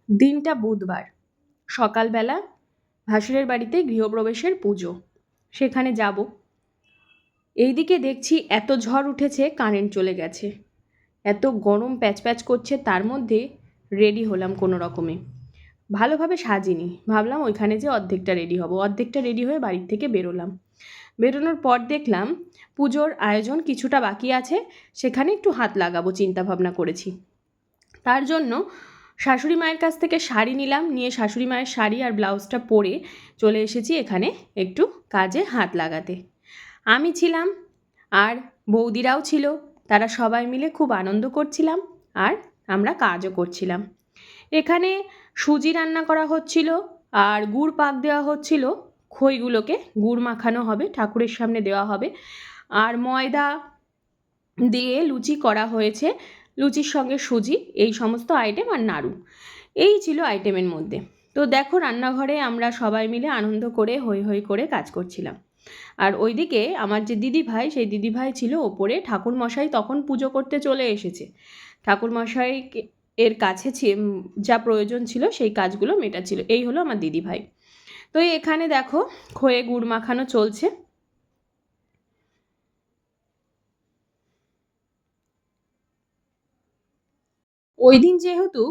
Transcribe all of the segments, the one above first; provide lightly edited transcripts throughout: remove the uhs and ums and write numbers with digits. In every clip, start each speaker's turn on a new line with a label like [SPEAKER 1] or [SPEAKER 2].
[SPEAKER 1] দিনটা বুধবার, সকালবেলা ভাসুরের বাড়িতে গৃহপ্রবেশের পুজো, সেখানে যাব। এইদিকে দেখছি এত ঝড় উঠেছে, কারেন্ট চলে গেছে, এত গরম প্যাচ করছে, তার মধ্যে রেডি হলাম কোনো রকমে। ভালোভাবে সাজিনি, ভাবলাম ওইখানে যে অর্ধেকটা রেডি হব, অর্ধেকটা রেডি হয়ে বাড়ির থেকে বেরোলাম। বেরোনোর পর দেখলাম পুজোর আয়োজন কিছুটা বাকি আছে, সেখানে একটু হাত লাগাবো চিন্তা ভাবনা করেছি। তার জন্য শাশুড়ি মায়ের কাছ থেকে শাড়ি নিলাম, নিয়ে শাশুড়ি মায়ের শাড়ি আর ব্লাউজটা পরে চলে এসেছি এখানে একটু কাজে হাত লাগাতে। আমি ছিলাম আর বৌদিরাও ছিল, তারা সবাই মিলে খুব আনন্দ করছিলাম আর আমরা কাজও করছিলাম। এখানে সুজি রান্না করা হচ্ছিল আর গুড় পাক দেওয়া হচ্ছিল, খইগুলোকে গুড় মাখানো হবে, ঠাকুরের সামনে দেওয়া হবে। আর ময়দা দিয়ে লুচি করা হয়েছে, লুচির সঙ্গে সুজি, এই সমস্ত আইটেম আর নাড়ু, এই ছিল আইটেমের মধ্যে। তো দেখো রান্নাঘরে আমরা সবাই মিলে আনন্দ করে হৈ হৈ করে কাজ করছিলাম। আর ওইদিকে আমার যে দিদিভাই, সেই দিদিভাই ছিল ওপরে, ঠাকুরমশাই তখন পুজো করতে চলে এসেছে। ঠাকুরমশাই এর কাছে যা প্রয়োজন ছিল সেই কাজগুলো মেটাচ্ছিল। এই হলো আমার দিদিভাই। তো এখানে দেখো খয়ে গুড় মাখানো চলছে। ওই দিন যেহেতু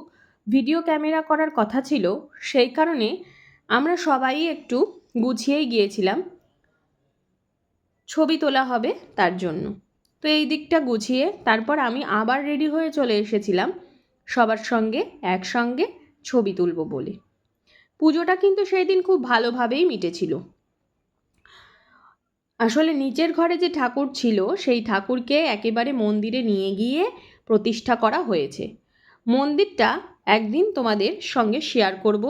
[SPEAKER 1] ভিডিও ক্যামেরা করার কথা ছিল, সেই কারণে আমরা সবাই একটু গুছিয়েই গিয়েছিলাম, ছবি তোলা হবে তার জন্য। তো এই দিকটা গুছিয়ে তারপর আমি আবার রেডি হয়ে চলে এসেছিলাম সবার সঙ্গে একসঙ্গে ছবি তুলব বলে। পুজোটা কিন্তু সেই দিন খুব ভালোভাবেই মিটেছিল। আসলে নিচের ঘরে যে ঠাকুর ছিল সেই ঠাকুরকে একেবারে মন্দিরে নিয়ে গিয়ে প্রতিষ্ঠা করা হয়েছে। মন্দিরটা একদিন তোমাদের সঙ্গে শেয়ার করব,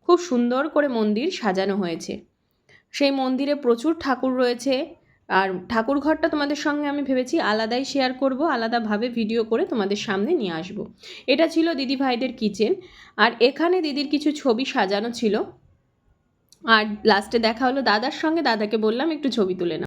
[SPEAKER 1] খুব সুন্দর করে মন্দির সাজানো হয়েছে। সেই মন্দিরে প্রচুর ঠাকুর রয়েছে, আর ঠাকুর ঘরটা তোমাদের সঙ্গে আমি ভেবেছি আলাদাই শেয়ার করব, আলাদাভাবে ভিডিও করে তোমাদের সামনে নিয়ে আসব। এটা ছিল দিদি ভাইদের কিচেন, আর এখানে দিদির কিছু ছবি সাজানো ছিল। আর লাস্টে দেখা হলো দাদার সঙ্গে, দাদাকে বললাম একটু ছবি তুলে নাও।